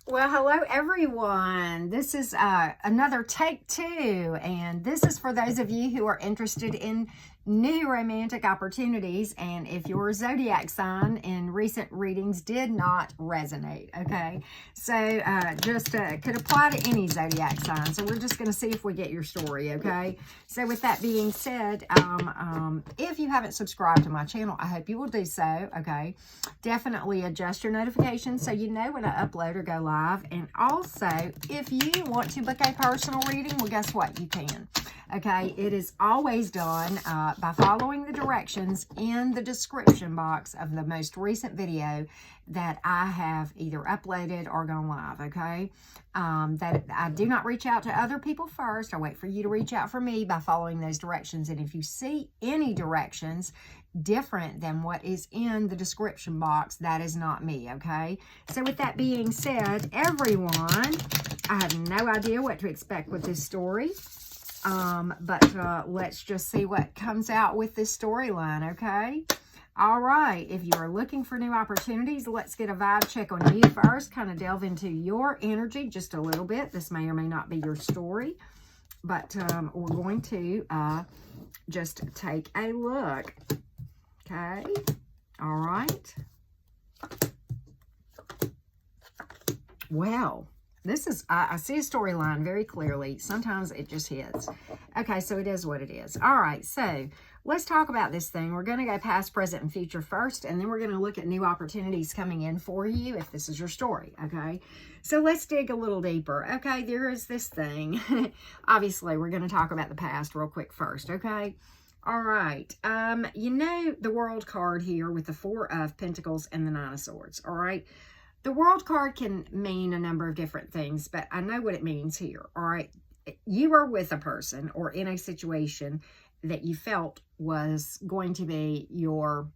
Well, hello everyone. This is another take two, and this is for those of you who are interested in new romantic opportunities, and if your zodiac sign in recent readings did not resonate, okay? So just could apply to any zodiac sign. So we're just going to see if we get your story, okay? So with that being said, if you haven't subscribed to my channel, I hope you will do so, okay? Definitely adjust your notifications so you know when I upload or go live. And also, if you want to book a personal reading, well, guess what? You can. Okay, it is always done by following the directions in the description box of the most recent video that I have either uploaded or gone live, okay? That I do not reach out to other people first. I wait for you to reach out for me by following those directions. And if you see any directions different than what is in the description box, that is not me, okay? So with that being said, everyone, I have no idea what to expect with this story. But let's just see what comes out with this storyline, okay? All right, if you are looking for new opportunities, let's get a vibe check on you first, kind of delve into your energy just a little bit. This may or may not be your story, but we're going to just take a look, okay? All right. Well, this is, I see a storyline very clearly. Sometimes it just hits. Okay, so it is what it is. All right, so let's talk about this thing. We're going to go past, present, and future first, and then we're going to look at new opportunities coming in for you if this is your story, okay? So let's dig a little deeper. Okay, there is this thing. Obviously, we're going to talk about the past real quick first, okay? All right, you know the World card here with the Four of Pentacles and the Nine of Swords, all right? The World card can mean a number of different things, but I know what it means here, all right? You are with a person or in a situation that you felt was going to be your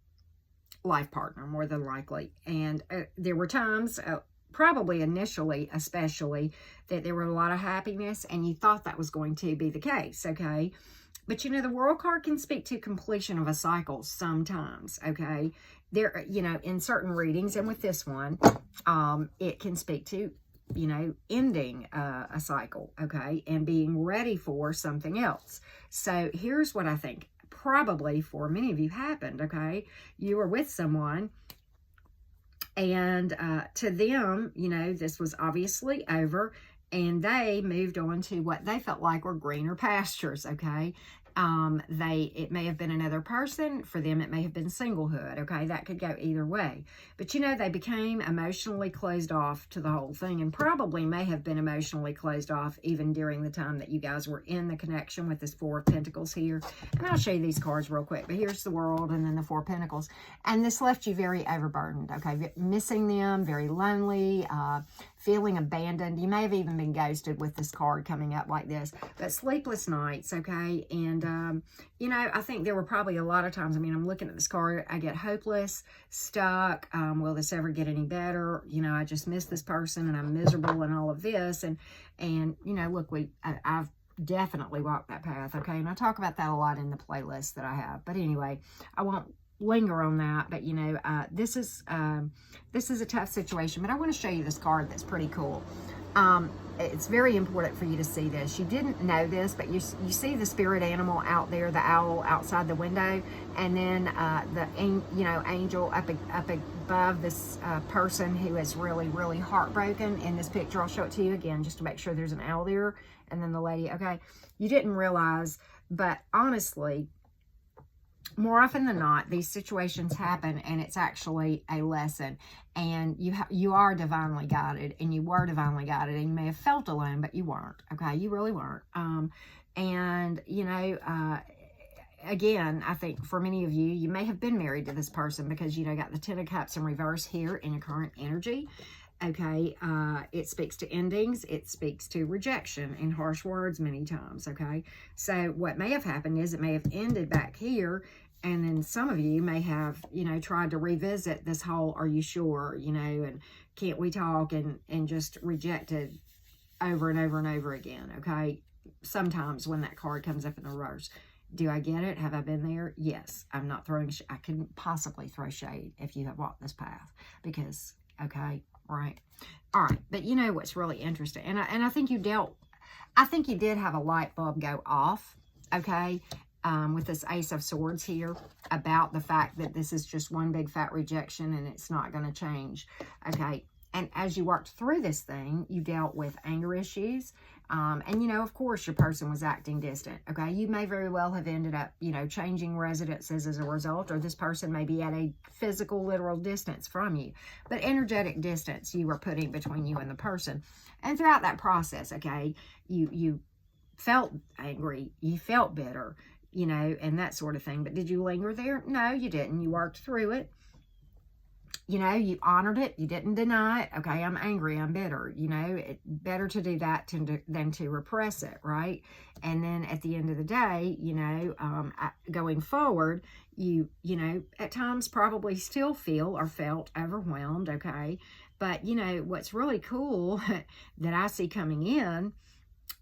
life partner, more than likely. And there were times, probably initially especially, that there were a lot of happiness and you thought that was going to be the case, okay? But, you know, the World card can speak to completion of a cycle sometimes, okay? There, you know, in certain readings, and with this one, it can speak to, you know, ending a cycle, okay? And being ready for something else. So here's what I think probably for many of you happened, okay? You were with someone, and to them, you know, this was obviously over, and they moved on to what they felt like were greener pastures, okay? It may have been another person. For them, it may have been singlehood, okay? That could go either way. But, you know, they became emotionally closed off to the whole thing, and probably may have been emotionally closed off even during the time that you guys were in the connection with this Four of Pentacles here. And I'll show you these cards real quick. But here's the World and then the Four of Pentacles. And this left you very overburdened, okay? Missing them, very lonely, feeling abandoned. You may have even been ghosted with this card coming up like this. But sleepless nights, okay? And, you know, I think there were probably a lot of times, I mean, I'm looking at this card, I get hopeless, stuck, will this ever get any better? You know, I just miss this person and I'm miserable and all of this. And you know, look, I've definitely walked that path, okay? And I talk about that a lot in the playlist that I have. But anyway, I won't linger on that, but you know, this is a tough situation. But I want to show you this card that's pretty cool. It's very important for you to see this. You didn't know this, but you see the spirit animal out there, the owl outside the window, and then angel up above this person who is really, really heartbroken in this picture. I'll show it to you again just to make sure there's an owl there, and then the lady. Okay, you didn't realize, but honestly, more often than not, these situations happen, and it's actually a lesson. And you are divinely guided, and you were divinely guided, and you may have felt alone, but you weren't. Okay, you really weren't. And you know, again, I think for many of you, you may have been married to this person because you know got the Ten of Cups in reverse here in your current energy. Okay, it speaks to endings. It speaks to rejection and harsh words many times, okay? So what may have happened is it may have ended back here, and then some of you may have, you know, tried to revisit this whole, are you sure, you know, and can't we talk, and just rejected over and over and over again, okay? Sometimes when that card comes up in the reverse. Do I get it? Have I been there? Yes. I'm not throwing, I couldn't possibly throw shade if you have walked this path because, okay, right. All right, but you know what's really interesting, and I think you did have a light bulb go off, okay, with this Ace of Swords here, about the fact that this is just one big fat rejection and it's not going to change, okay? And as you worked through this thing, you dealt with anger issues, and, you know, of course, your person was acting distant, okay? You may very well have ended up, you know, changing residences as a result, or this person may be at a physical, literal distance from you, but energetic distance you were putting between you and the person. And throughout that process, okay, you felt angry, you felt bitter, you know, and that sort of thing. But did you linger there? No, you didn't. You worked through it. You know, you honored it. You didn't deny it. Okay, I'm angry. I'm bitter. You know, it's better to do that than to repress it, right? And then at the end of the day, you know, going forward, you know, at times probably still feel or felt overwhelmed, okay? But, you know, what's really cool that I see coming in,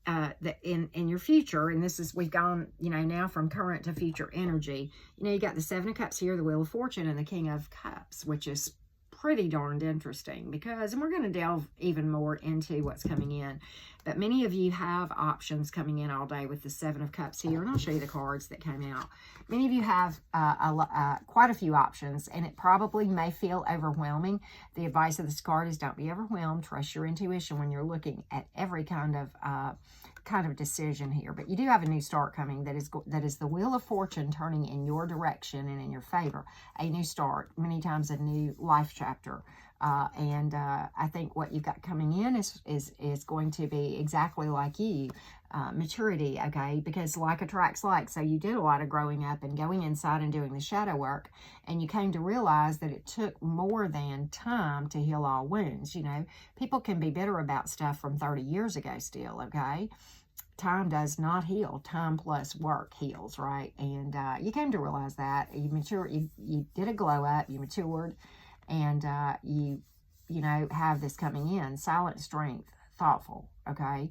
that in your future, and this is, we've gone, you know, now from current to future energy. You know, you got the Seven of Cups here, the Wheel of Fortune, and the King of Cups, which is pretty darned interesting because, and we're going to delve even more into what's coming in, but many of you have options coming in all day with the Seven of Cups here, and I'll show you the cards that came out. Many of you have quite a few options, and it probably may feel overwhelming. The advice of this card is don't be overwhelmed. Trust your intuition when you're looking at every kind of decision here. But you do have a new start coming that is the Wheel of Fortune turning in your direction and in your favor. A new start, many times a new life chapter. And I think what you've got coming in is going to be exactly like you, maturity, okay? Because like attracts like. So you did a lot of growing up and going inside and doing the shadow work, and you came to realize that it took more than time to heal all wounds. You know, people can be bitter about stuff from 30 years ago still, okay? Time does not heal. Time plus work heals, right? And you came to realize that. You matured, you did a glow up, you matured, and you know, have this coming in. Silent strength, thoughtful, okay?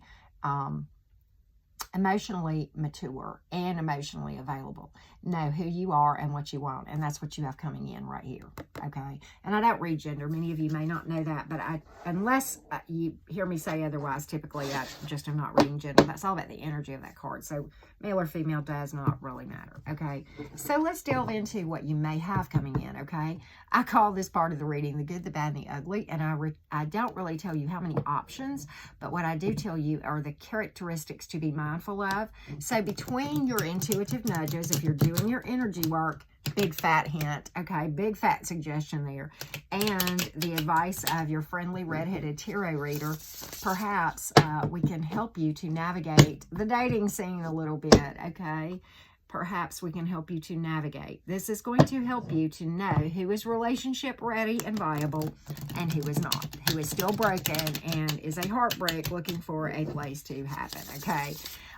Emotionally mature and emotionally available. Know who you are and what you want, and that's what you have coming in right here, okay? And I don't read gender. Many of you may not know that, but unless you hear me say otherwise, typically I just am not reading gender. That's all about the energy of that card. So male or female does not really matter, okay? So let's delve into what you may have coming in, okay? I call this part of the reading the good, the bad, and the ugly, and I don't really tell you how many options, but what I do tell you are the characteristics to be mindful of. So between your intuitive nudges, if you're doing your energy work, big fat hint, okay, big fat suggestion there, and the advice of your friendly redheaded tarot reader, perhaps we can help you to navigate the dating scene a little bit, okay? Perhaps we can help you to navigate. This is going to help you to know who is relationship ready and viable and who is not, who is still broken and is a heartbreak looking for a place to happen, okay?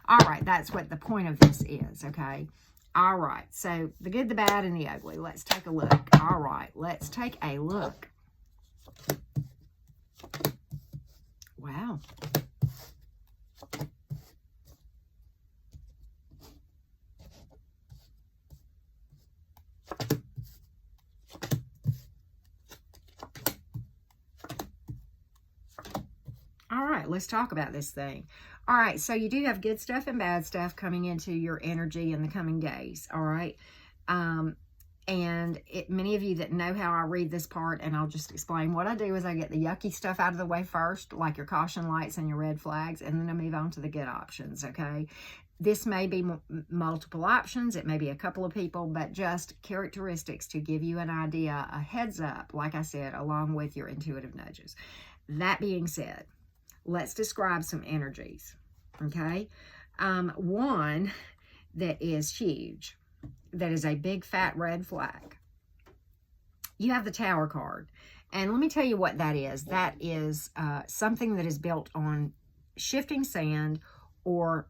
All right, that's what the point of this is, okay? All right, so the good, the bad, and the ugly. Let's take a look. All right, let's take a look. Wow. All right, let's talk about this thing. All right, so you do have good stuff and bad stuff coming into your energy in the coming days, all right? And many of you that know how I read this part, and I'll just explain. What I do is I get the yucky stuff out of the way first, like your caution lights and your red flags, and then I move on to the good options, okay? This may be multiple options. It may be a couple of people, but just characteristics to give you an idea, a heads up, like I said, along with your intuitive nudges. That being said, let's describe some energies, okay? One that is huge, that is a big fat red flag. You have the Tower card. And let me tell you what that is. That is something that is built on shifting sand or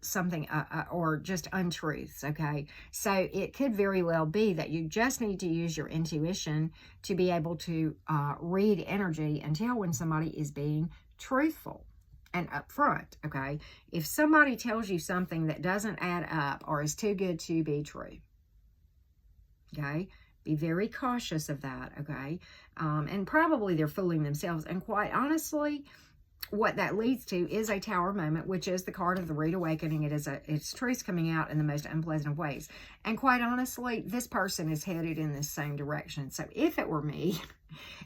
something, or just untruths, okay? So it could very well be that you just need to use your intuition to be able to read energy and tell when somebody is being truthful and upfront, okay? If somebody tells you something that doesn't add up or is too good to be true, okay, Be very cautious of that, okay? And probably they're fooling themselves. And quite honestly, what that leads to is a Tower moment, which is the card of the Rude Awakening. It's truth coming out in the most unpleasant ways. And quite honestly, this person is headed in this same direction. So if it were me,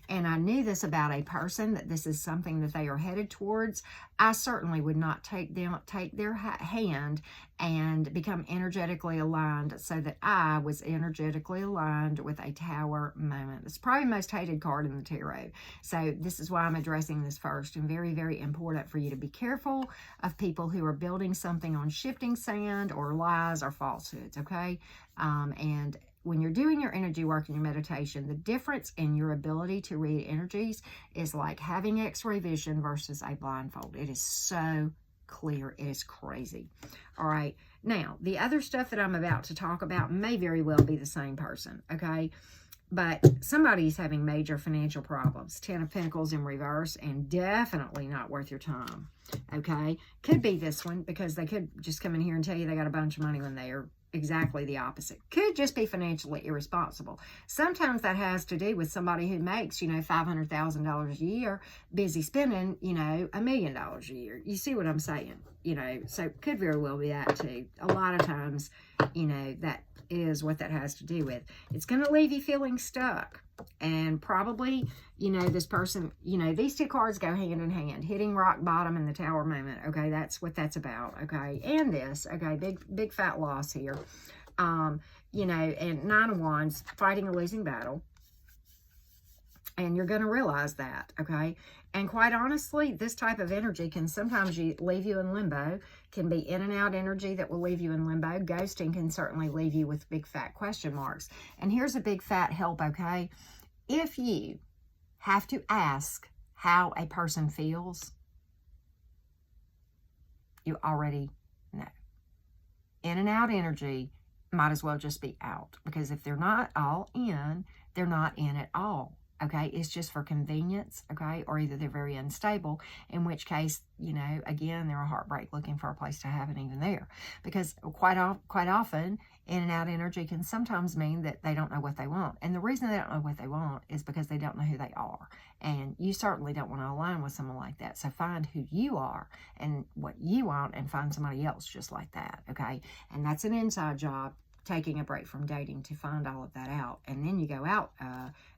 and I knew this about a person, that this is something that they are headed towards, I certainly would not take their hand and become energetically aligned so that I was energetically aligned with a Tower moment. It's probably the most hated card in the tarot. So this is why I'm addressing this first, and very, very important for you to be careful of people who are building something on shifting sand or lies or falsehoods, okay? And when you're doing your energy work and your meditation, the difference in your ability to read energies is like having X-ray vision versus a blindfold. It is so clear. It is crazy. All right. Now, the other stuff that I'm about to talk about may very well be the same person, okay? But somebody's having major financial problems. 10 of Pentacles in reverse, and definitely not worth your time, okay? Could be this one, because they could just come in here and tell you they got a bunch of money when they are exactly the opposite. Could just be financially irresponsible. Sometimes that has to do with somebody who makes, $500,000 a year, busy spending, $1 million a year. You see what I'm saying? So could very well be that too. A lot of times, that is what that has to do with. It's going to leave you feeling stuck. And probably, this person, these two cards go hand in hand. Hitting rock bottom in the Tower moment. Okay, that's what that's about. Okay, and this. Okay, big fat loss here. And 9 of Wands, fighting a losing battle. And you're going to realize that, okay? And quite honestly, this type of energy can sometimes leave you in limbo, can be in and out energy that will leave you in limbo. Ghosting can certainly leave you with big fat question marks. And here's a big fat help, okay? If you have to ask how a person feels, you already know. In and out energy might as well just be out, because if they're not all in, they're not in at all. Okay, it's just for convenience, okay, or either they're very unstable, in which case, again, they're a heartbreak looking for a place to have it even there. Because quite often, in and out energy can sometimes mean that they don't know what they want. And the reason they don't know what they want is because they don't know who they are. And you certainly don't want to align with someone like that. So find who you are and what you want, and find somebody else just like that, okay? And that's an inside job, taking a break from dating to find all of that out. And then you go out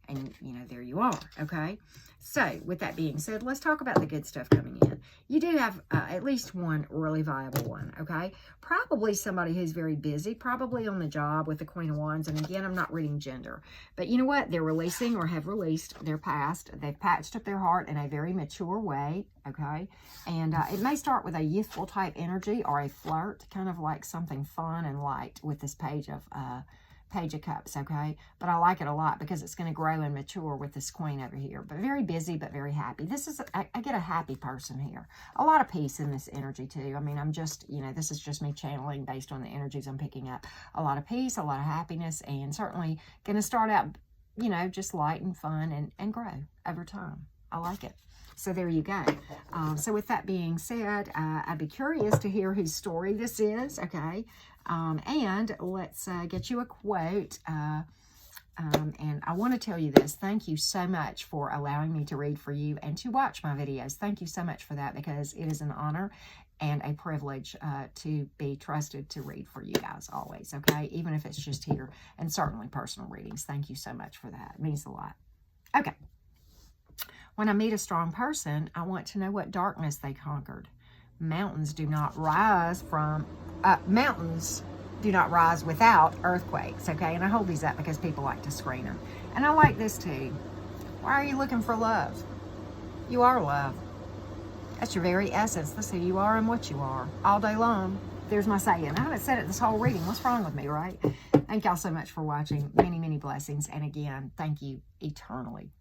and, there you are, okay? So, with that being said, let's talk about the good stuff coming in. You do have at least one really viable one, okay? Probably somebody who's very busy, probably on the job with the Queen of Wands. And again, I'm not reading gender. But you know what? They're releasing or have released their past. They've patched up their heart in a very mature way, okay? And it may start with a youthful type energy or a flirt, kind of like something fun and light with this Page of Cups, okay? But I like it a lot because it's going to grow and mature with this Queen over here. But very busy, but very happy. This is, I get a happy person here. A lot of peace in this energy too. I mean, I'm just, this is just me channeling based on the energies I'm picking up. A lot of peace, a lot of happiness, and certainly going to start out, just light and fun and grow over time. I like it. So there you go. So with that being said, I'd be curious to hear whose story this is, okay? And let's get you a quote. And I want to tell you this. Thank you so much for allowing me to read for you and to watch my videos. Thank you so much for that, because it is an honor and a privilege to be trusted to read for you guys always, okay? Even if it's just here, and certainly personal readings. Thank you so much for that. It means a lot. Okay. When I meet a strong person, I want to know what darkness they conquered. Mountains do not rise without earthquakes, okay? And I hold these up because people like to screen them. And I like this too. Why are you looking for love? You are love. That's your very essence. That's who you are and what you are. All day long. There's my saying. I haven't said it this whole reading. What's wrong with me, right? Thank y'all so much for watching. Many, many blessings. And again, thank you eternally